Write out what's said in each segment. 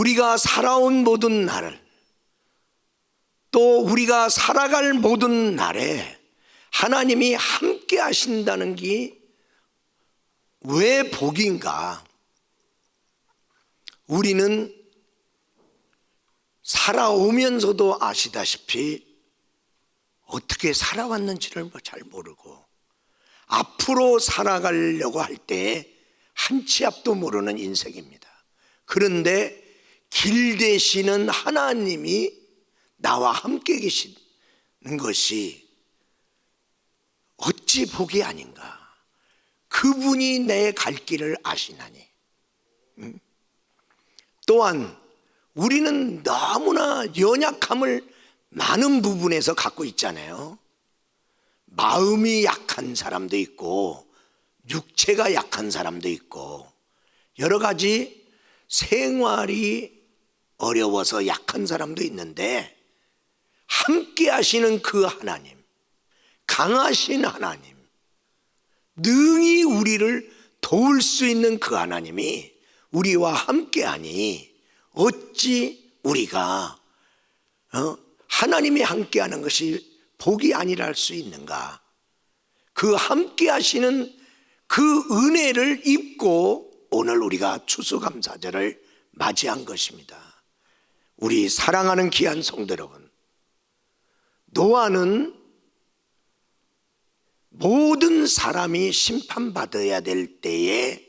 우리가 살아온 모든 날을, 또 우리가 살아갈 모든 날에 하나님이 함께 하신다는 게 왜 복인가? 우리는 살아오면서도 아시다시피 어떻게 살아왔는지를 잘 모르고 앞으로 살아가려고 할 때 한 치 앞도 모르는 인생입니다. 그런데 길 되시는 하나님이 나와 함께 계시는 것이 어찌 복이 아닌가? 그분이 내 갈 길을 아시나니. 또한 우리는 너무나 연약함을 많은 부분에서 갖고 있잖아요. 마음이 약한 사람도 있고 육체가 약한 사람도 있고 여러 가지 생활이 어려워서 약한 사람도 있는데, 함께 하시는 그 하나님, 강하신 하나님, 능히 우리를 도울 수 있는 그 하나님이 우리와 함께하니 어찌 우리가 하나님이 함께하는 것이 복이 아니라 할 수 있는가? 그 함께하시는 그 은혜를 입고 오늘 우리가 추수감사절을 맞이한 것입니다. 우리 사랑하는 귀한 성도 여러분, 노아는 모든 사람이 심판받아야 될 때에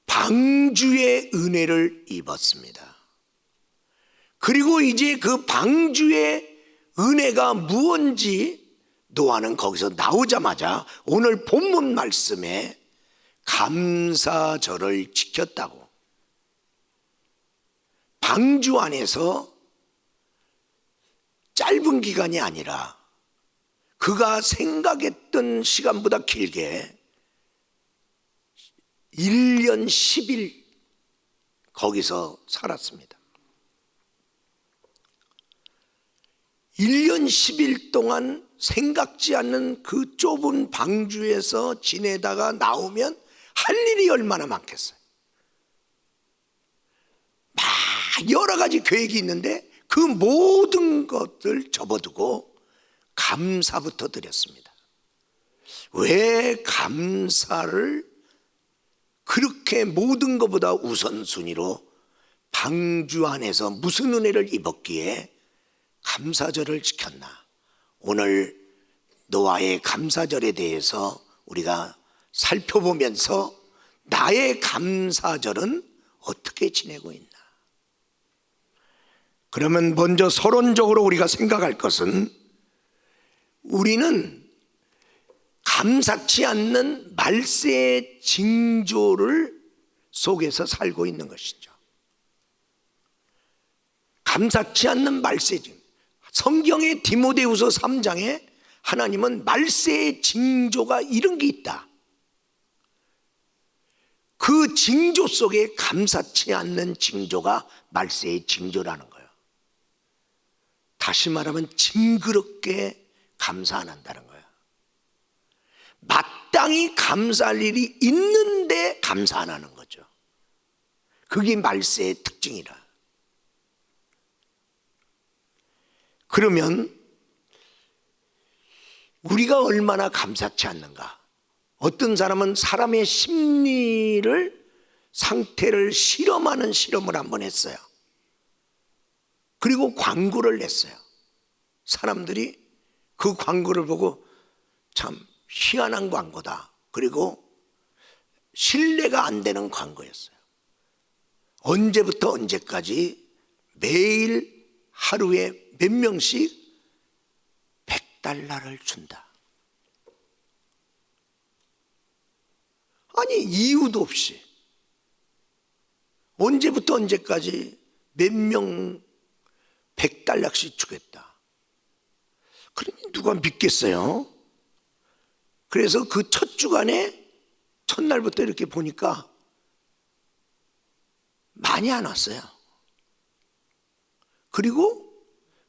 방주의 은혜를 입었습니다. 그리고 이제 그 방주의 은혜가 무엇인지 노아는 거기서 나오자마자 오늘 본문 말씀에 감사절을 지켰다고. 방주 안에서 짧은 기간이 아니라 그가 생각했던 시간보다 길게 1년 10일 거기서 살았습니다. 1년 10일 동안 생각지 않는 그 좁은 방주에서 지내다가 나오면 할 일이 얼마나 많겠어요. 막 여러 가지 계획이 있는데 그 모든 것들 접어두고 감사부터 드렸습니다. 왜 감사를 그렇게 모든 것보다 우선순위로 방주 안에서 무슨 은혜를 입었기에 감사절을 지켰나? 오늘 노아의 감사절에 대해서 우리가 살펴보면서 나의 감사절은 어떻게 지내고 있나? 그러면 먼저 서론적으로 우리가 생각할 것은, 우리는 감사치 않는 말세의 징조를 속에서 살고 있는 것이죠. 감사치 않는 말세의 징조. 성경의 디모데후서 3장에 하나님은 말세의 징조가 이런 게 있다. 그 징조 속에 감사치 않는 징조가 말세의 징조라는 거예요. 다시 말하면 징그럽게 감사 안 한다는 거예요. 마땅히 감사할 일이 있는데 감사 안 하는 거죠. 그게 말세의 특징이라. 그러면 우리가 얼마나 감사치 않는가? 어떤 사람은 사람의 상태를 실험하는 실험을 한번 했어요. 그리고 광고를 냈어요. 사람들이 그 광고를 보고 참 희한한 광고다. 그리고 신뢰가 안 되는 광고였어요. 언제부터 언제까지 매일 하루에 몇 명씩 $100를 준다. 아니 이유도 없이 언제부터 언제까지 몇 명 $100씩 주겠다. 그러면 누가 믿겠어요? 그래서 그 첫 주간에 첫날부터 이렇게 보니까 많이 안 왔어요. 그리고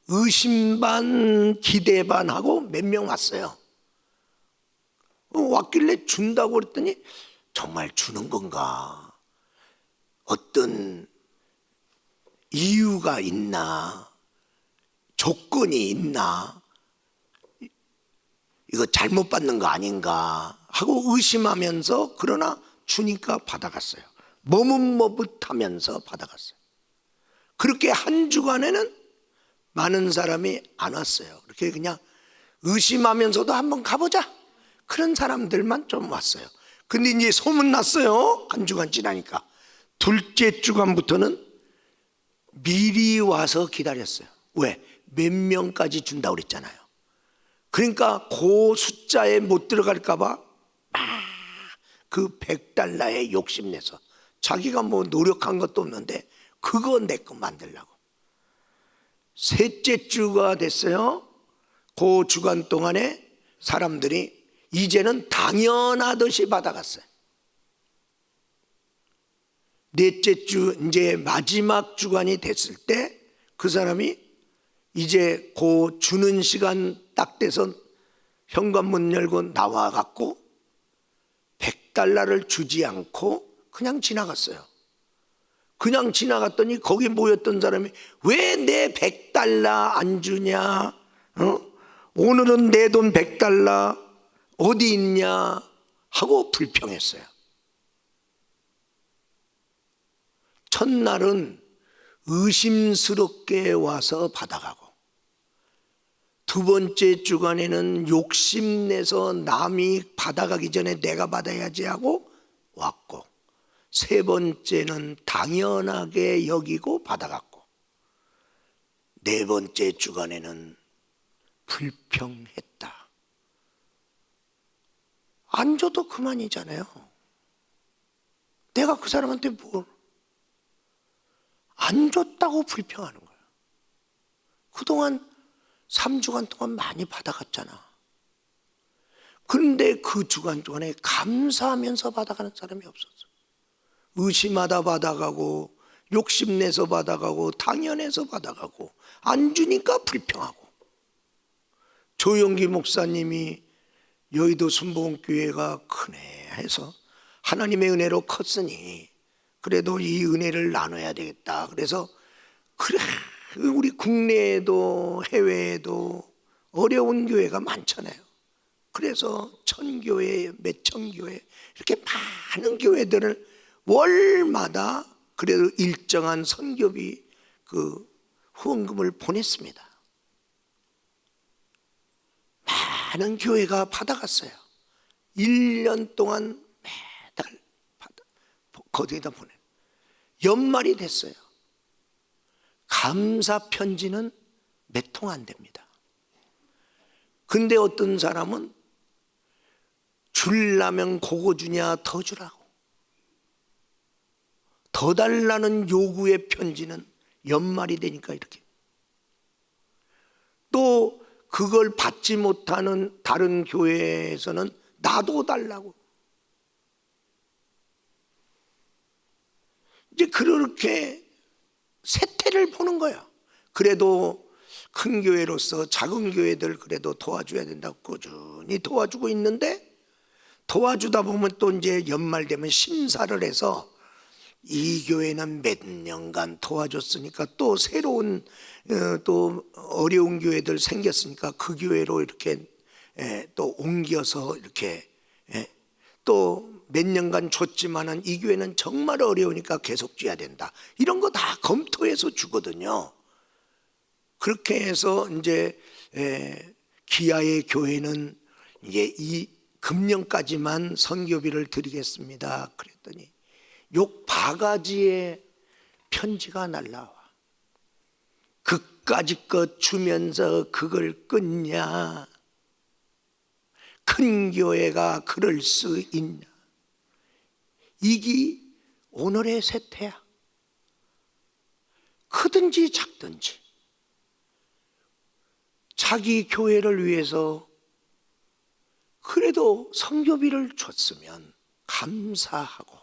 의심 반 기대 반 하고 몇 명 왔어요. 왔길래 준다고 그랬더니 정말 주는 건가? 어떤 이유가 있나, 조건이 있나, 이거 잘못 받는 거 아닌가 하고 의심하면서, 그러나 주니까 받아갔어요. 머뭇머뭇하면서 받아갔어요. 그렇게 한 주간에는 많은 사람이 안 왔어요. 그렇게 그냥 의심하면서도 한번 가보자, 그런 사람들만 좀 왔어요. 근데 이제 소문났어요. 한 주간 지나니까 둘째 주간부터는 미리 와서 기다렸어요. 왜? 몇 명까지 준다고 그랬잖아요. 그러니까 그 숫자에 못 들어갈까 봐 그 100달러에 욕심내서, 자기가 뭐 노력한 것도 없는데 그거 내 거 만들려고. 셋째 주가 됐어요. 그 주간 동안에 사람들이 이제는 당연하듯이 받아갔어요. 넷째 주, 이제 마지막 주간이 됐을 때 그 사람이 이제 그 주는 시간 딱 돼서 현관문 열고 나와갖고 100달러를 주지 않고 그냥 지나갔어요. 그냥 지나갔더니 거기 모였던 사람이 왜 내 100달러 안 주냐, 오늘은 내 돈 100달러 어디 있냐 하고 불평했어요. 첫날은 의심스럽게 와서 받아가고, 두 번째 주간에는 욕심내서 남이 받아가기 전에 내가 받아야지 하고 왔고, 세 번째는 당연하게 여기고 받아갔고, 네 번째 주간에는 불평했다. 안 줘도 그만이잖아요. 내가 그 사람한테 뭘 안 줬다고 불평하는 거예요. 그동안 3주간 동안 많이 받아갔잖아. 그런데 그 주간 동안에 감사하면서 받아가는 사람이 없었어. 의심하다 받아가고, 욕심내서 받아가고, 당연해서 받아가고, 안 주니까 불평하고. 조영기 목사님이 여의도 순복음교회가 크네 해서 하나님의 은혜로 컸으니 그래도 이 은혜를 나눠야 되겠다. 그래서 그래, 우리 국내에도 해외에도 어려운 교회가 많잖아요. 그래서 1000교회, 몇천 교회, 이렇게 많은 교회들을 월마다 그래도 일정한 선교비 그 후원금을 보냈습니다. 많은 교회가 받아갔어요. 1년 동안 매달 거기다 보내. 연말이 됐어요. 감사 편지는 몇 통 안 됩니다. 근데 어떤 사람은 주려면 그거 주냐, 더 주라고. 더 달라는 요구의 편지는 연말이 되니까 이렇게. 또 그걸 받지 못하는 다른 교회에서는 나도 달라고. 이제 그렇게 세태를 보는 거야. 그래도 큰 교회로서 작은 교회들 그래도 도와줘야 된다고 꾸준히 도와주고 있는데, 도와주다 보면 또 이제 연말 되면 심사를 해서 이 교회는 몇 년간 도와줬으니까 또 새로운 또 어려운 교회들 생겼으니까 그 교회로 이렇게 또 옮겨서 이렇게 또 몇 년간 줬지만은 이 교회는 정말 어려우니까 계속 줘야 된다. 이런 거 다 검토해서 주거든요. 그렇게 해서 이제 기아의 교회는 이제 이 금년까지만 선교비를 드리겠습니다. 그랬더니 욕 바가지의 편지가 날라와. 그까짓 것 주면서 그걸 끊냐? 큰 교회가 그럴 수 있냐? 이게 오늘의 세태야. 크든지 작든지 자기 교회를 위해서 그래도 선교비를 줬으면 감사하고,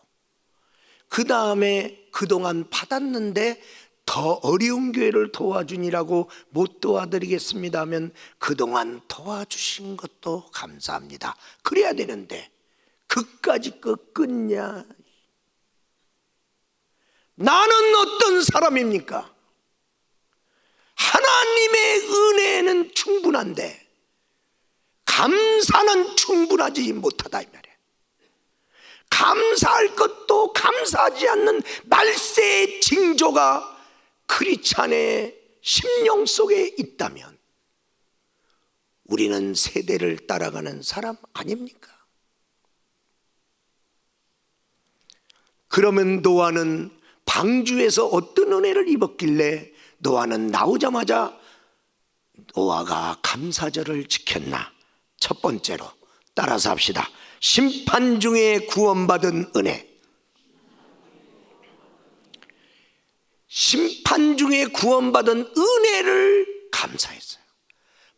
그 다음에 그동안 받았는데 더 어려운 교회를 도와주니라고 못 도와드리겠습니다 하면 그동안 도와주신 것도 감사합니다. 그래야 되는데 그까짓 거 끊냐? 나는 어떤 사람입니까? 하나님의 은혜는 충분한데 감사는 충분하지 못하다 이 말이에요. 감사할 것도 감사하지 않는 말세의 징조가 크리스찬의 심령 속에 있다면 우리는 세대를 따라가는 사람 아닙니까? 그러면 노아는 방주에서 어떤 은혜를 입었길래 노아는 나오자마자 노아가 감사절을 지켰나? 첫 번째로 따라서 합시다. 심판 중에 구원받은 은혜. 심판 중에 구원받은 은혜를 감사했어요.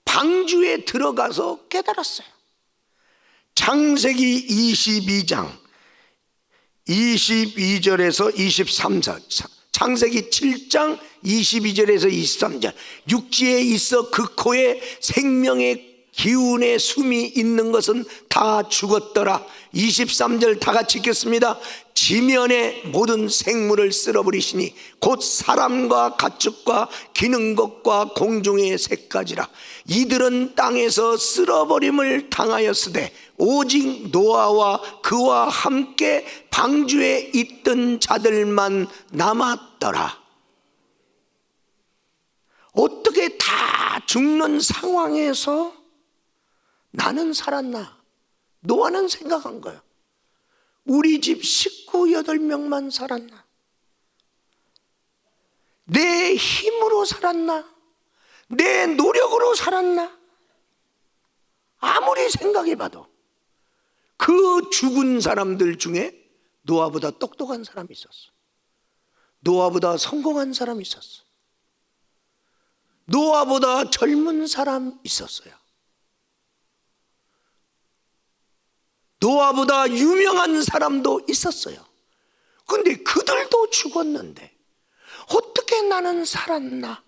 방주에 들어가서 깨달았어요. 창세기 22장 22절에서 23절, 창세기 7장 22절에서 23절, 육지에 있어 그 코에 생명의 기운의 숨이 있는 것은 다 죽었더라. 23절 다 같이 읽겠습니다. 지면의 모든 생물을 쓸어버리시니 곧 사람과 가축과 기는 것과 공중의 새까지라. 이들은 땅에서 쓸어버림을 당하였으되 오직 노아와 그와 함께 방주에 있던 자들만 남았더라. 어떻게 다 죽는 상황에서 나는 살았나? 노아는 생각한 거예요. 우리 집 식구 8명만 살았나? 내 힘으로 살았나? 내 노력으로 살았나? 아무리 생각해봐도 그 죽은 사람들 중에 노아보다 똑똑한 사람이 있었어. 노아보다 성공한 사람이 있었어. 노아보다 젊은 사람 있었어요. 노아보다 유명한 사람도 있었어요. 그런데 그들도 죽었는데 어떻게 나는 살았나?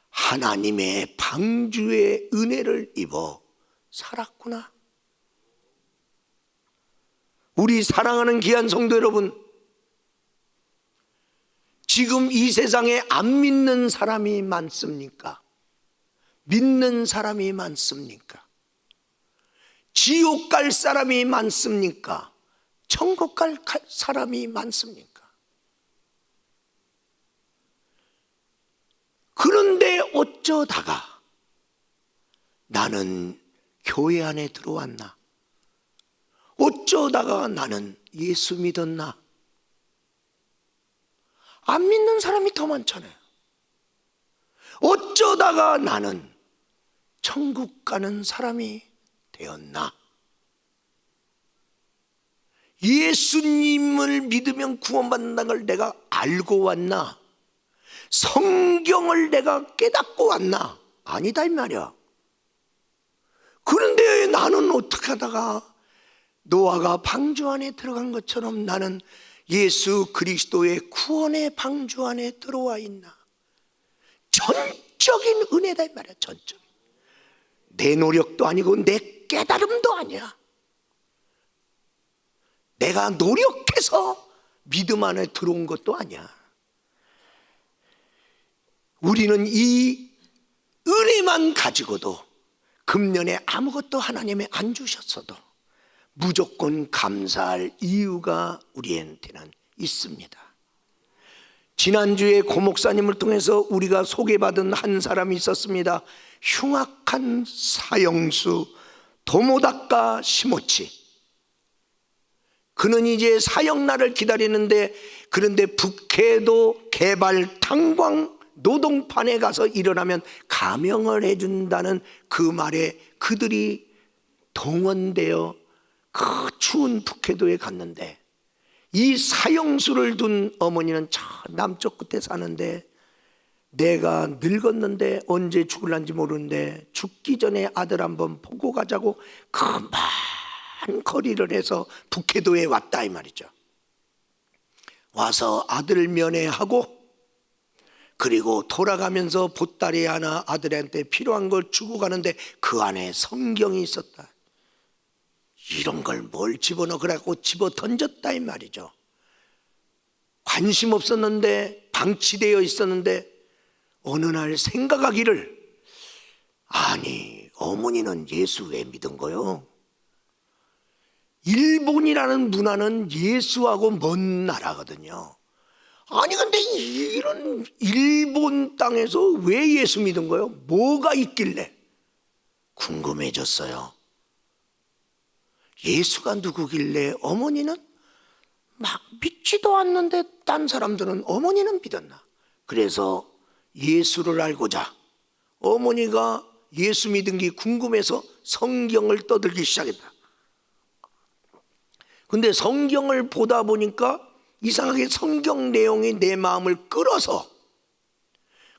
하나님의 방주의 은혜를 입어 살았구나. 우리 사랑하는 귀한 성도 여러분, 지금 이 세상에 안 믿는 사람이 많습니까? 믿는 사람이 많습니까? 지옥 갈 사람이 많습니까? 천국 갈 사람이 많습니까? 그런데 어쩌다가 나는 교회 안에 들어왔나? 어쩌다가 나는 예수 믿었나? 안 믿는 사람이 더 많잖아요. 어쩌다가 나는 천국 가는 사람이 되었나? 예수님을 믿으면 구원받는다는 걸 내가 알고 왔나? 성경을 내가 깨닫고 왔나? 아니다 이 말이야. 그런데 나는 어떻게 하다가 노아가 방주 안에 들어간 것처럼 나는 예수 그리스도의 구원의 방주 안에 들어와 있나? 전적인 은혜다 이 말이야. 전적인. 내 노력도 아니고 내 깨달음도 아니야. 내가 노력해서 믿음 안에 들어온 것도 아니야. 우리는 이 은혜만 가지고도 금년에 아무것도 하나님이 안 주셨어도 무조건 감사할 이유가 우리한테는 있습니다. 지난주에 고 목사님을 통해서 우리가 소개받은 한 사람이 있었습니다. 흉악한 사형수 도모다카 시모치. 그는 이제 사형날을 기다리는데, 그런데 북해도 개발 탄광 노동판에 가서 일어나면 감형을 해준다는 그 말에 그들이 동원되어 그 추운 북해도에 갔는데, 이 사형수를 둔 어머니는 저 남쪽 끝에 사는데, 내가 늙었는데 언제 죽을란지 모르는데 죽기 전에 아들 한번 보고 가자고 그 먼 거리를 해서 북해도에 왔다 이 말이죠. 와서 아들 면회하고, 그리고 돌아가면서 보따리 하나 아들한테 필요한 걸 주고 가는데 그 안에 성경이 있었다. 이런 걸 뭘 집어넣어 그래갖고 집어 던졌다 이 말이죠. 관심 없었는데, 방치되어 있었는데 어느 날 생각하기를, 아니 어머니는 예수 왜 믿은 거요? 일본이라는 문화는 예수하고 먼 나라거든요. 아니 근데 이런 일본 땅에서 왜 예수 믿은 거요? 뭐가 있길래? 궁금해졌어요. 예수가 누구길래 어머니는 막 믿지도 않는데 딴 사람들은 어머니는 믿었나? 그래서 예수를 알고자 어머니가 예수 믿은 게 궁금해서 성경을 떠들기 시작했다. 근데 성경을 보다 보니까 이상하게 성경 내용이 내 마음을 끌어서,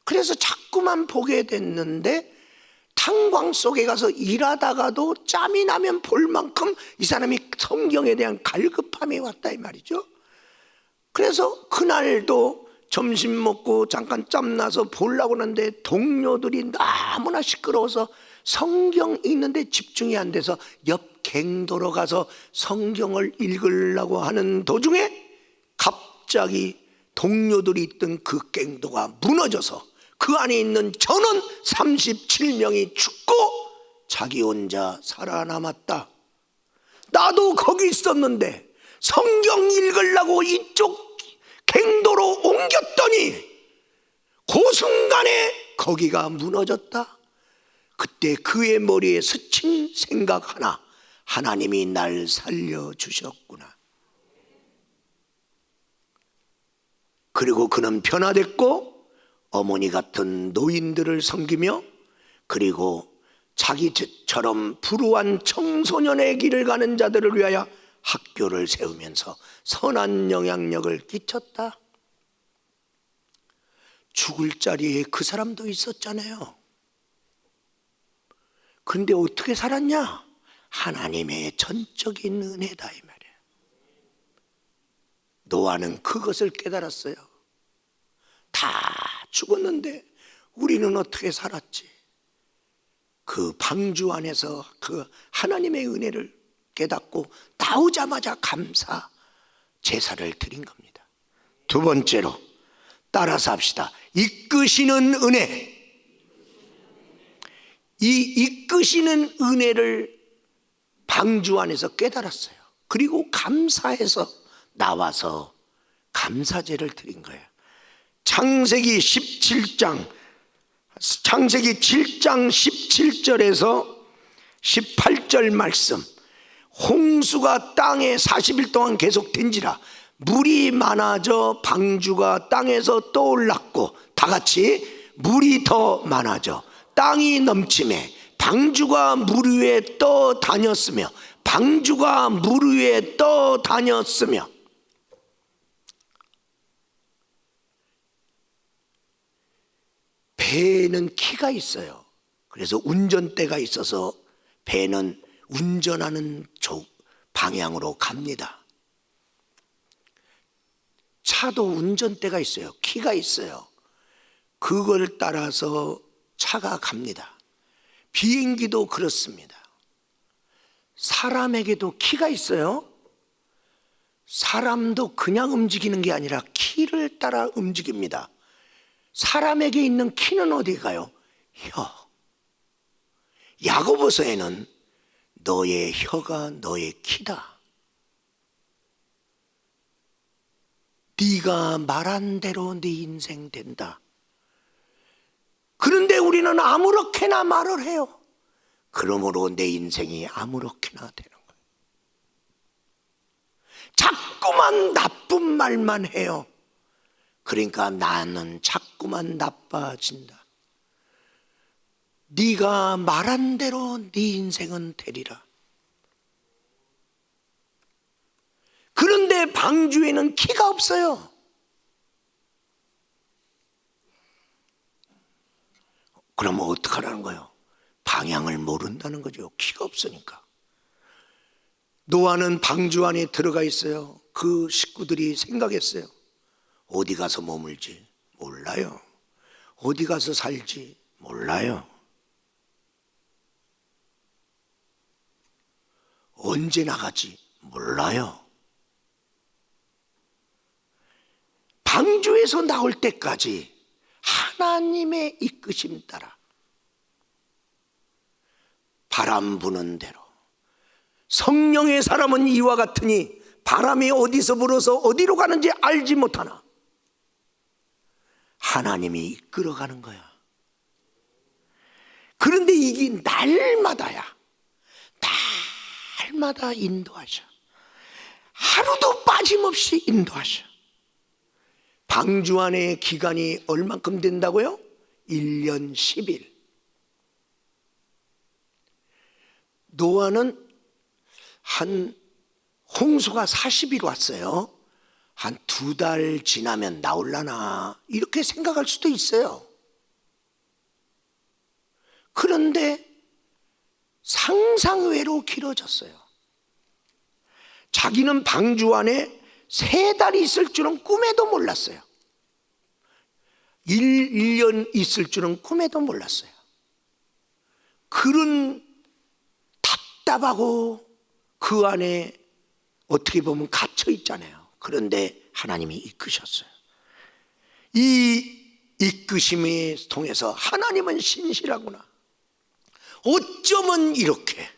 그래서 자꾸만 보게 됐는데, 탄광 속에 가서 일하다가도 짬이 나면 볼 만큼 이 사람이 성경에 대한 갈급함이 왔다 이 말이죠. 그래서 그날도 점심 먹고 잠깐 짬나서 보려고 하는데 동료들이 너무나 시끄러워서 성경 읽는데 집중이 안 돼서 옆 갱도로 가서 성경을 읽으려고 하는 도중에 갑자기 동료들이 있던 그 갱도가 무너져서 그 안에 있는 전원 37명이 죽고 자기 혼자 살아남았다. 나도 거기 있었는데 성경 읽으려고 이쪽 갱도로 옮겼더니 그 순간에 거기가 무너졌다. 그때 그의 머리에 스친 생각 하나, 하나님이 날 살려주셨구나. 그리고 그는 변화됐고 어머니 같은 노인들을 섬기며, 그리고 자기처럼 불우한 청소년의 길을 가는 자들을 위하여 학교를 세우면서 선한 영향력을 끼쳤다. 죽을 자리에 그 사람도 있었잖아요. 그런데 어떻게 살았냐? 하나님의 전적인 은혜다 이 말이에요. 노아는 그것을 깨달았어요. 다 죽었는데 우리는 어떻게 살았지? 그 방주 안에서 그 하나님의 은혜를 깨닫고 나오자마자 감사 제사를 드린 겁니다. 두 번째로 따라서 합시다. 이끄시는 은혜. 이 이끄시는 은혜를 방주 안에서 깨달았어요. 그리고 감사해서 나와서 감사제를 드린 거예요. 창세기 7장 17절에서 18절 말씀, 홍수가 땅에 40일 동안 계속된지라 물이 많아져 방주가 땅에서 떠올랐고, 다 같이 물이 더 많아져 땅이 넘침에 방주가 물 위에 떠다녔으며 방주가 물 위에 떠다녔으며. 배에는 키가 있어요. 그래서 운전대가 있어서 배는 운전하는 방향으로 갑니다. 차도 운전대가 있어요. 키가 있어요. 그걸 따라서 차가 갑니다. 비행기도 그렇습니다. 사람에게도 키가 있어요. 사람도 그냥 움직이는 게 아니라 키를 따라 움직입니다. 사람에게 있는 키는 어디 가요? 혀. 야고보서에는 너의 혀가 너의 키다. 네가 말한 대로 네 인생 된다. 그런데 우리는 아무렇게나 말을 해요. 그러므로 내 인생이 아무렇게나 되는 거예요. 자꾸만 나쁜 말만 해요. 그러니까 나는 자꾸만 나빠진다. 네가 말한 대로 네 인생은 되리라. 그런데 방주에는 키가 없어요. 그러면 어떡하라는 거예요? 방향을 모른다는 거죠. 키가 없으니까. 노아는 방주 안에 들어가 있어요. 그 식구들이 생각했어요. 어디 가서 머물지? 몰라요. 어디 가서 살지? 몰라요. 언제 나가지? 몰라요. 방주에서 나올 때까지 하나님의 이끄심 따라 바람 부는 대로, 성령의 사람은 이와 같으니 바람이 어디서 불어서 어디로 가는지 알지 못하나 하나님이 이끌어가는 거야. 그런데 이게 날마다야. 날마다 인도하셔. 하루도 빠짐없이 인도하셔. 방주 안에 기간이 얼만큼 된다고요? 1년 10일. 노아는 한 홍수가 40일 왔어요. 한 2달 지나면 나올라나 이렇게 생각할 수도 있어요. 그런데 상상외로 길어졌어요. 자기는 방주 안에 3달이 있을 줄은 꿈에도 몰랐어요. 1년 있을 줄은 꿈에도 몰랐어요. 그런 답답하고 그 안에 어떻게 보면 갇혀 있잖아요. 그런데 하나님이 이끄셨어요. 이 이끄심을 통해서 하나님은 신실하구나. 어쩌면 이렇게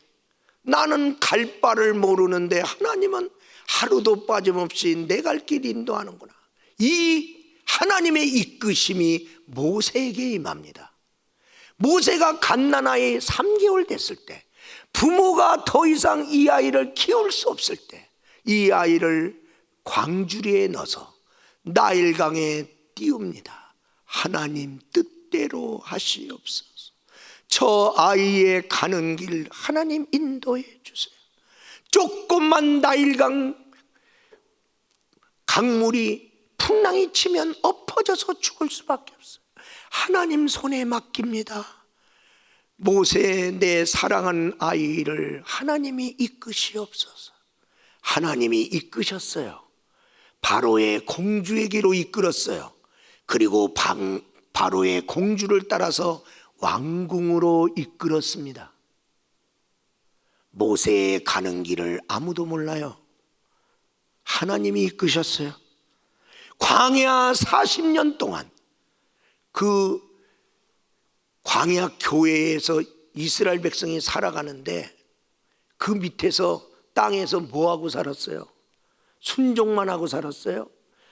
나는 갈 바를 모르는데 하나님은 하루도 빠짐없이 내 갈 길 인도하는구나. 이 하나님의 이끄심이 모세에게 임합니다. 모세가 갓난아이 3개월 됐을 때, 부모가 더 이상 이 아이를 키울 수 없을 때 이 아이를 광주리에 넣어서 나일강에 띄웁니다. 하나님 뜻대로 하시옵소서. 저 아이의 가는 길 하나님 인도해 주세요. 조금만 나일강 강물이 풍랑이 치면 엎어져서 죽을 수밖에 없어요. 하나님 손에 맡깁니다. 모세, 내 사랑하는 아이를 하나님이 이끄시옵소서. 하나님이 이끄셨어요. 바로의 공주에게로 이끌었어요. 그리고 바로의 공주를 따라서 왕궁으로 이끌었습니다. 모세의 가는 길을 아무도 몰라요. 하나님이 이끄셨어요. 광야 40년 동안 그 광야 교회에서 이스라엘 백성이 살아가는데 그 밑에서 땅에서 뭐하고 살았어요? 순종만 하고 살았어요?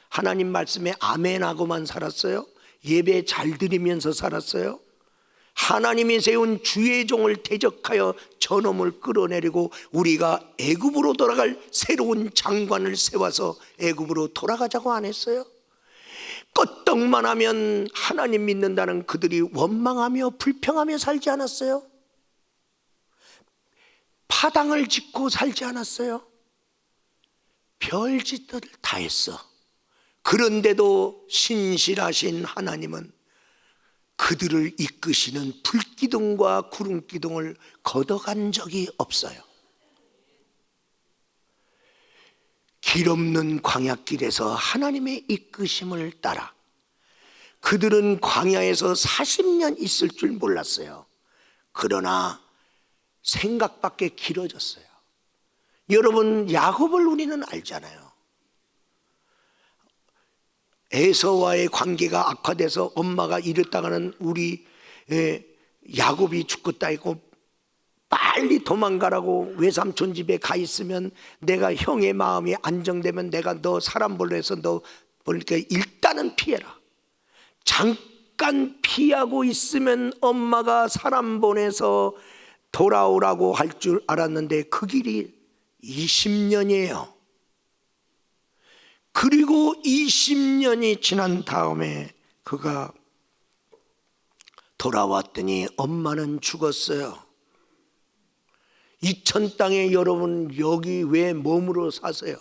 하나님 말씀에 아멘하고만 살았어요? 예배 잘 드리면서 살았어요? 하나님이 세운 주의 종을 대적하여 저놈을 끌어내리고 우리가 애굽으로 돌아갈 새로운 장관을 세워서 애굽으로 돌아가자고 안 했어요? 껐떡만 하면 하나님 믿는다는 그들이 원망하며 불평하며 살지 않았어요? 파당을 짓고 살지 않았어요? 별짓들을 다 했어. 그런데도 신실하신 하나님은 그들을 이끄시는 불기둥과 구름기둥을 걷어간 적이 없어요. 길 없는 광야길에서 하나님의 이끄심을 따라 그들은 광야에서 40년 있을 줄 몰랐어요. 그러나 생각밖에 길어졌어요. 여러분, 야곱을 우리는 알잖아요. 에서와의 관계가 악화돼서 엄마가 이랬다가는 우리 야곱이 죽겠다 했고 빨리 도망가라고 외삼촌 집에 가 있으면 내가 형의 마음이 안정되면 내가 너 사람 보려 해서 너 보니까 일단은 피해라. 잠깐 피하고 있으면 엄마가 사람 보내서 돌아오라고 할 줄 알았는데 그 길이 20년이에요. 그리고 20년이 지난 다음에 그가 돌아왔더니 엄마는 죽었어요. 이천 땅에 여러분 여기 왜 몸으로 사세요?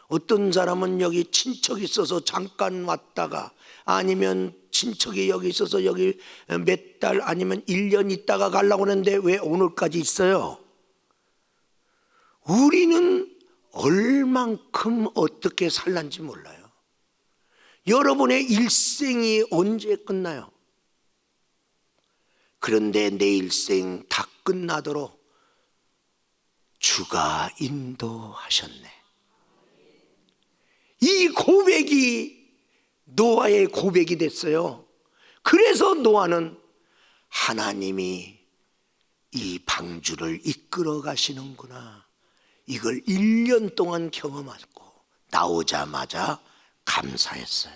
어떤 사람은 여기 친척이 있어서 잠깐 왔다가 아니면 친척이 여기 있어서 여기 몇 달 아니면 1년 있다가 가려고 하는데 왜 오늘까지 있어요? 우리는 얼만큼 어떻게 살란지 몰라요. 여러분의 일생이 언제 끝나요? 그런데 내 일생 다 끝나도록 주가 인도하셨네. 이 고백이 노아의 고백이 됐어요. 그래서 노아는 하나님이 이 방주를 이끌어 가시는구나, 이걸 1년 동안 경험하고 나오자마자 감사했어요.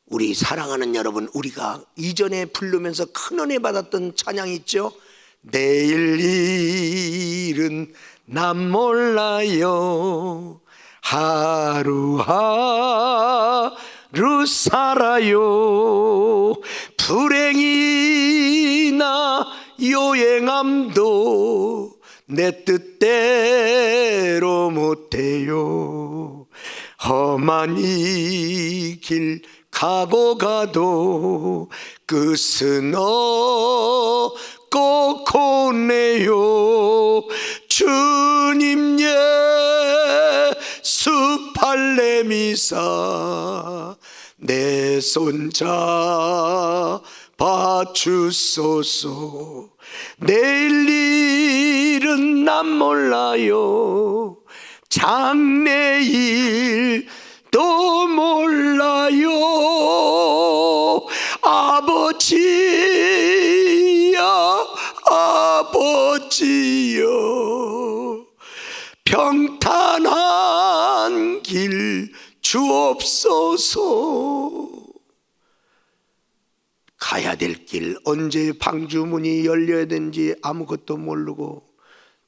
우리 사랑하는 여러분, 우리가 이전에 부르면서 큰 은혜 받았던 찬양 있죠? 내일 일은 난 몰라요, 하루하루 살아요, 불행이나 요행함도 내 뜻대로 못해요, 험한 이 길 가고 가도 끝은 없고 오네요, 주님 예수 발레미사 내 손 잡아 주소서, 내일 일은 난 몰라요, 장래일도 몰라요, 아버지야 아버지여 평탄한 길 주옵소서. 가야 될 길, 언제 방주문이 열려야 되는지 아무것도 모르고,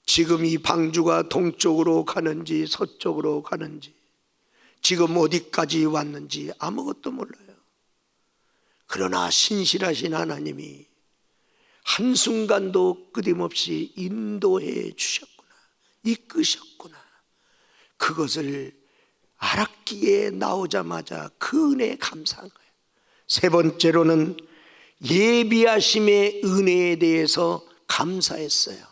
지금 이 방주가 동쪽으로 가는지 서쪽으로 가는지, 지금 어디까지 왔는지 아무것도 몰라요. 그러나 신실하신 하나님이 한순간도 끊임없이 인도해 주셨구나, 이끄셨구나, 그것을 알았기에 나오자마자 그 은혜에 감사한 거예요. 세 번째로는 예비하심의 은혜에 대해서 감사했어요.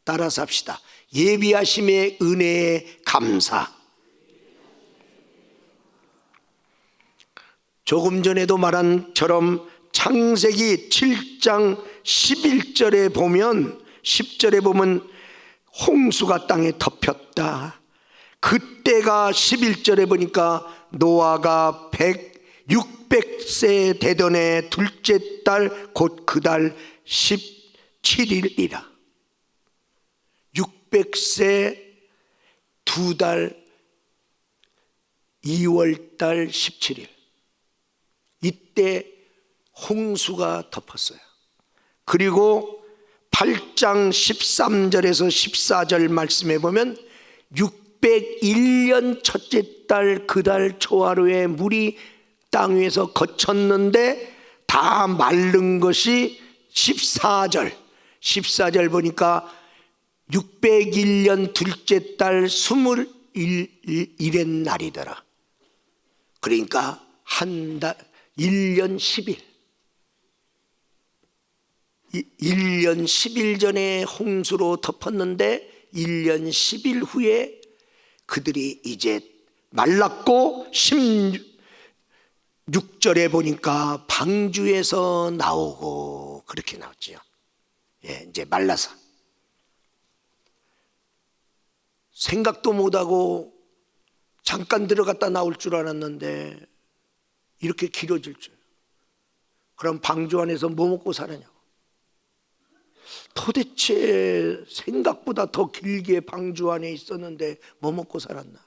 따라서 합시다. 예비하심의 은혜에 감사. 조금 전에도 말한 처럼 창세기 7장 11절에 보면, 10절에 보면 홍수가 땅에 덮였다. 그때가 11절에 보니까 노아가 600세 되던 둘째 달 곧 그 달 17일이라. 600세 2달 2월달 17일, 이때 홍수가 덮었어요. 그리고 8장 13절에서 14절 말씀해 보면 601년 첫째 달 그 달 초하루에 물이 땅 위에서 거쳤는데 다 마른 것이 14절 보니까 601년 둘째 달 21일의 날이더라. 그러니까 한 달 1년 10일, 1년 10일 전에 홍수로 덮었는데 1년 10일 후에 그들이 이제 말랐고 16절에 보니까 방주에서 나오고 그렇게 나왔지요. 예, 이제 말라서 생각도 못하고 잠깐 들어갔다 나올 줄 알았는데 이렇게 길어질 줄. 그럼 방주 안에서 뭐 먹고 살았냐고. 도대체 생각보다 더 길게 방주 안에 있었는데 뭐 먹고 살았나.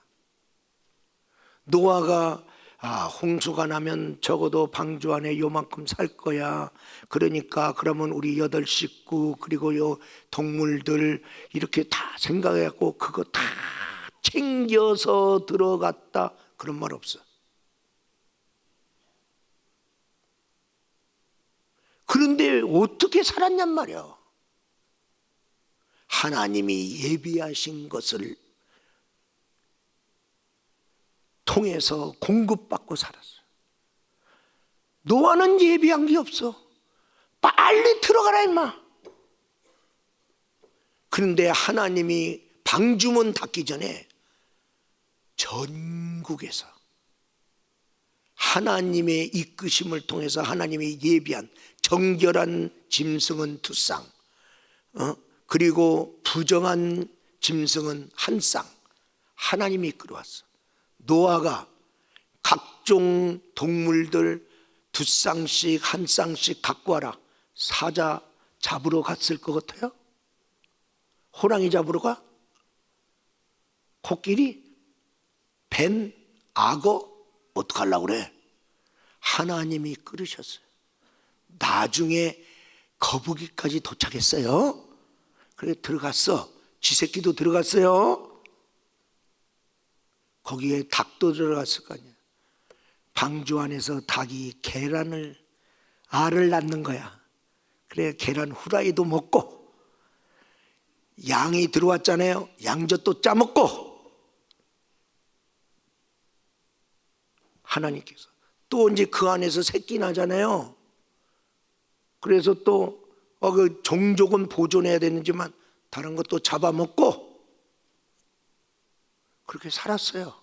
노아가 홍수가 나면 적어도 방주 안에 요만큼 살 거야. 그러니까 그러면 우리 8 식구 그리고 요 동물들 이렇게 다 생각해갖고 그거 다 챙겨서 들어갔다, 그런 말 없어. 그런데 어떻게 살았냔 말이야. 하나님이 예비하신 것을 통해서 공급받고 살았어. 노아는 예비한 게 없어. 빨리 들어가라 임마. 그런데 하나님이 방주문 닫기 전에 전국에서 하나님의 이끄심을 통해서 하나님이 예비한 정결한 짐승은 2쌍, 그리고 부정한 짐승은 1쌍, 하나님이 이끌어왔어. 노아가 각종 동물들 두 쌍씩 한 쌍씩 갖고 와라. 사자 잡으러 갔을 것 같아요? 호랑이 잡으러 가? 코끼리? 뱀? 악어? 어떡하려고 그래? 하나님이 끌으셨어요. 나중에 거북이까지 도착했어요. 그래 들어갔어. 쥐새끼도 들어갔어요. 거기에 닭도 들어갔을 거 아니야. 방주 안에서 닭이 알을 낳는 거야. 그래 계란 후라이도 먹고, 양이 들어왔잖아요. 양젓도 짜먹고, 하나님께서 또 이제 그 안에서 새끼 나잖아요. 그래서 또 그 종족은 보존해야 되는지만 다른 것도 잡아먹고 그렇게 살았어요.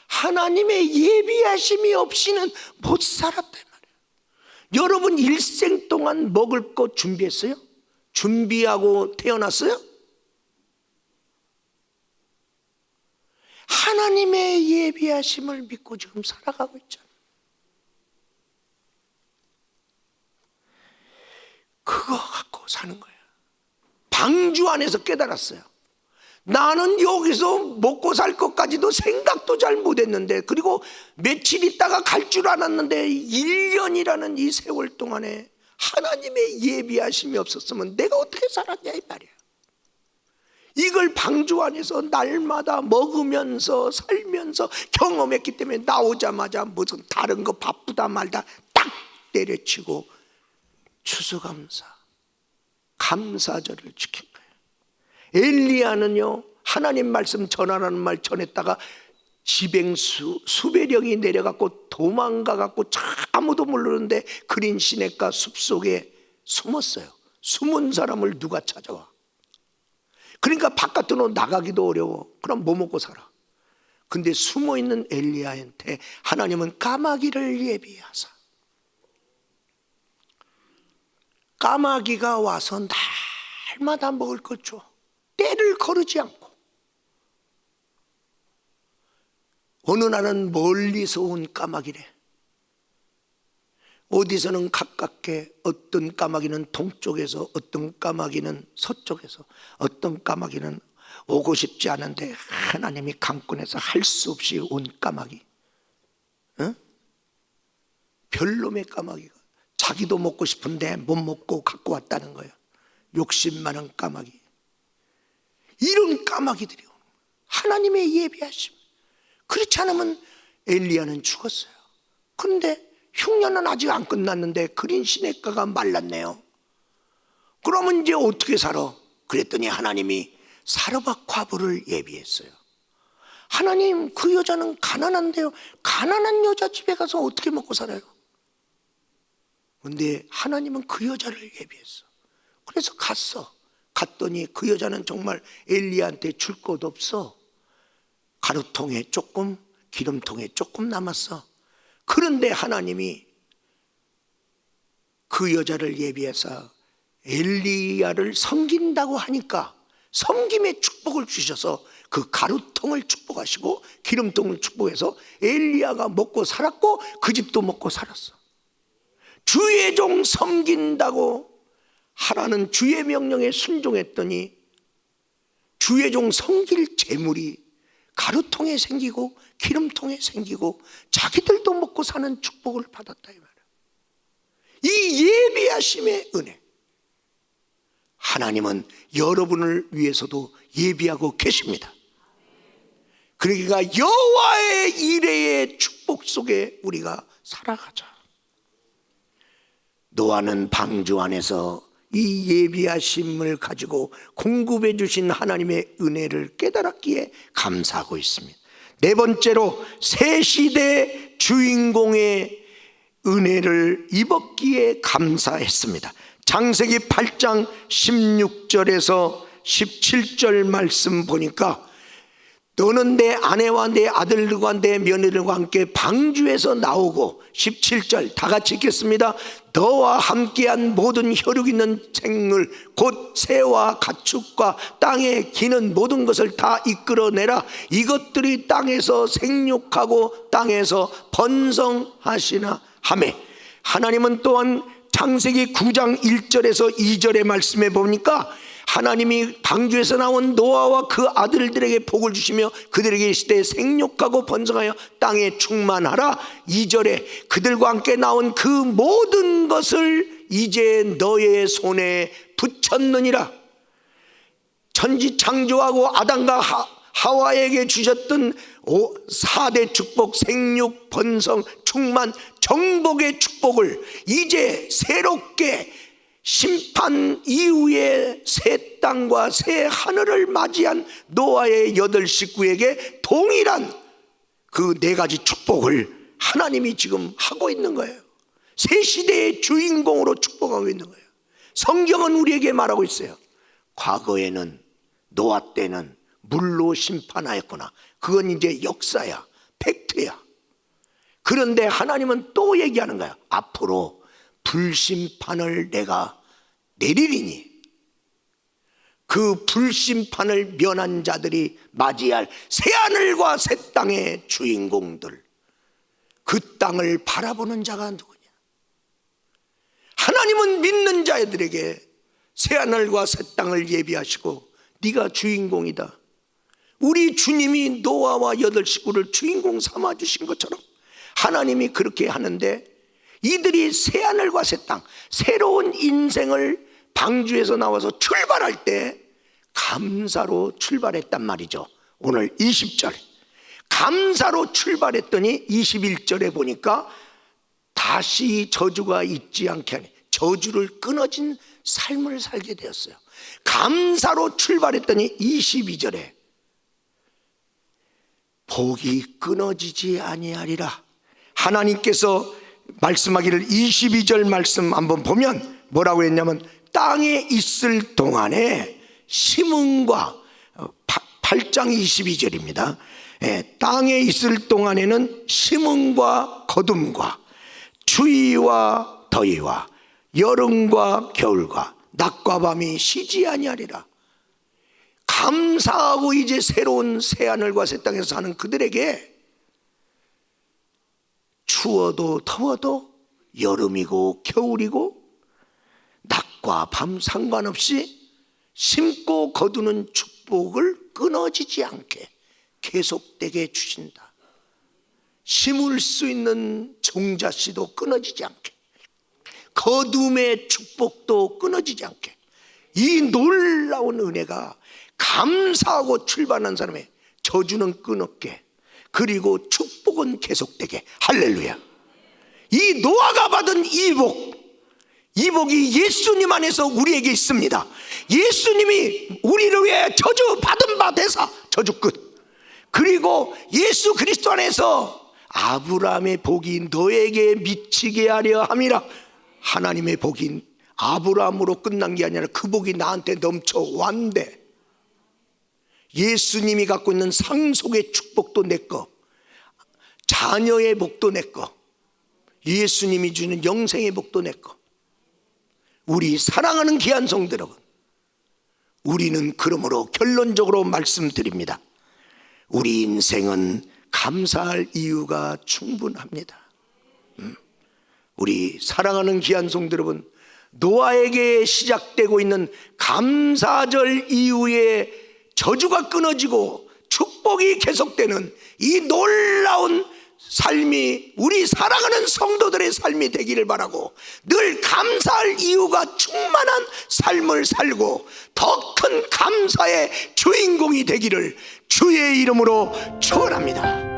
하나님의 예비하심이 없이는 못 살았단 말이에요. 여러분 일생 동안 먹을 것 준비했어요? 준비하고 태어났어요? 하나님의 예비하심을 믿고 지금 살아가고 있잖아요. 그거 갖고 사는 거예요. 방주 안에서 깨달았어요. 나는 여기서 먹고 살 것까지도 생각도 잘 못했는데, 그리고 며칠 있다가 갈 줄 알았는데 1년이라는 이 세월 동안에 하나님의 예비하심이 없었으면 내가 어떻게 살았냐 이 말이야. 이걸 방주 안에서 날마다 먹으면서 살면서 경험했기 때문에 나오자마자 무슨 다른 거 바쁘다 말다 딱 때려치고 추수감사, 감사절을 지킨 거예요. 엘리야는요, 하나님 말씀 전하라는 말 전했다가 지뱅수 수배령이 내려갖고 도망가갖고 아무도 모르는데 그린 시냇가 숲속에 숨었어요. 숨은 사람을 누가 찾아와? 그러니까 바깥으로 나가기도 어려워. 그럼 뭐 먹고 살아? 근데 숨어있는 엘리야한테 하나님은 까마귀를 예비하사, 까마귀가 와서 날마다 먹을 걸 줘. 때를 거르지 않고. 어느 날은 멀리서 온 까마귀래. 어디서는 가깝게, 어떤 까마귀는 동쪽에서, 어떤 까마귀는 서쪽에서, 어떤 까마귀는 오고 싶지 않은데 하나님이 강권해서 할 수 없이 온 까마귀. 응? 별놈의 까마귀가 자기도 먹고 싶은데 못 먹고 갖고 왔다는 거예요. 욕심 많은 까마귀. 이런 까마귀들이 하나님의 예비하심. 그렇지 않으면 엘리야는 죽었어요. 그런데 흉년은 아직 안 끝났는데 그린 시냇가가 말랐네요. 그러면 이제 어떻게 살아? 그랬더니 하나님이 사르밧 과부를 예비했어요. 하나님, 그 여자는 가난한데요. 가난한 여자 집에 가서 어떻게 먹고 살아요? 근데 하나님은 그 여자를 예비했어. 그래서 갔더니 그 여자는 정말 엘리야한테 줄 것 없어. 가루통에 조금, 기름통에 조금 남았어. 그런데 하나님이 그 여자를 예비해서 엘리야를 섬긴다고 하니까 섬김의 축복을 주셔서 그 가루통을 축복하시고 기름통을 축복해서 엘리야가 먹고 살았고 그 집도 먹고 살았어. 주의 종 섬긴다고 하라는 주의 명령에 순종했더니 주의 종 섬길 재물이 가루통에 생기고 기름통에 생기고 자기들도 먹고 사는 축복을 받았다 이 말이야. 이 예비하심의 은혜, 하나님은 여러분을 위해서도 예비하고 계십니다. 그러니까 여호와의 이레의 축복 속에 우리가 살아가자. 노아는 방주 안에서 이 예비하심을 가지고 공급해 주신 하나님의 은혜를 깨달았기에 감사하고 있습니다. 네 번째로 새 시대 주인공의 은혜를 입었기에 감사했습니다. 창세기 8장 16절에서 17절 말씀 보니까 너는 내 아내와 내 아들들과 내 며느리들과 함께 방주에서 나오고, 17절 다 같이 읽겠습니다. 너와 함께한 모든 혈육 있는 생물 곧 새와 가축과 땅에 기는 모든 것을 다 이끌어내라. 이것들이 땅에서 생육하고 땅에서 번성하시나 하매 하나님은 또한 창세기 9장 1절에서 2절의 말씀에 보니까 하나님이 방주에서 나온 노아와 그 아들들에게 복을 주시며 그들에게 이르시되 생육하고 번성하여 땅에 충만하라. 2절에 그들과 함께 나온 그 모든 것을 이제 너의 손에 붙였느니라. 천지 창조하고 아담과 하와에게 주셨던 4대 축복, 생육, 번성, 충만, 정복의 축복을 이제 새롭게 심판 이후에 새 땅과 새 하늘을 맞이한 노아의 8 식구에게 동일한 그 4가지 축복을 하나님이 지금 하고 있는 거예요. 새 시대의 주인공으로 축복하고 있는 거예요. 성경은 우리에게 말하고 있어요. 과거에는 노아 때는 물로 심판하였구나. 그건 이제 역사야, 팩트야. 그런데 하나님은 또 얘기하는 거야. 앞으로 불심판을 내가 내리리니 그 불심판을 면한 자들이 맞이할 새하늘과 새 땅의 주인공들, 그 땅을 바라보는 자가 누구냐? 하나님은 믿는 자들에게 새하늘과 새 땅을 예비하시고 네가 주인공이다. 우리 주님이 노아와 8 식구를 주인공 삼아주신 것처럼 하나님이 그렇게 하는데, 이들이 새하늘과 새 땅, 새로운 인생을 방주에서 나와서 출발할 때 감사로 출발했단 말이죠. 오늘 20절 감사로 출발했더니 21절에 보니까 다시 저주가 있지 않게 하니 저주를 끊어진 삶을 살게 되었어요. 감사로 출발했더니 22절에 복이 끊어지지 아니하리라. 하나님께서 말씀하기를 22절 말씀 한번 보면 뭐라고 했냐면 땅에 있을 동안에 심음과 8장 22절입니다. 땅에 있을 동안에는 심음과 거둠과 추위와 더위와 여름과 겨울과 낮과 밤이 쉬지 아니하리라. 감사하고 이제 새로운 새하늘과 새 땅에서 사는 그들에게 추워도 더워도 여름이고 겨울이고 낮과 밤 상관없이 심고 거두는 축복을 끊어지지 않게 계속되게 주신다. 심을 수 있는 종자씨도 끊어지지 않게, 거둠의 축복도 끊어지지 않게, 이 놀라운 은혜가 감사하고 출발한 사람의 저주는 끊었게, 그리고 축복은 계속되게. 할렐루야. 이 노아가 받은 이 복이 예수님 안에서 우리에게 있습니다. 예수님이 우리를 위해 저주 받은 바 되사 저주 끝. 그리고 예수 그리스도 안에서 아브라함의 복이 너에게 미치게 하려 함이라. 하나님의 복이 아브라함으로 끝난 게 아니라 그 복이 나한테 넘쳐왔는데, 예수님이 갖고 있는 상속의 축복도 내 거, 자녀의 복도 내 거, 예수님이 주는 영생의 복도 내 거. 우리 사랑하는 귀한 성도 여러분, 우리는 그러므로 결론적으로 말씀드립니다. 우리 인생은 감사할 이유가 충분합니다. 우리 사랑하는 귀한 성도 여러분, 노아에게 시작되고 있는 감사절 이후에 저주가 끊어지고 축복이 계속되는 이 놀라운 삶이 우리 사랑하는 성도들의 삶이 되기를 바라고, 늘 감사할 이유가 충만한 삶을 살고 더 큰 감사의 주인공이 되기를 주의 이름으로 축원합니다.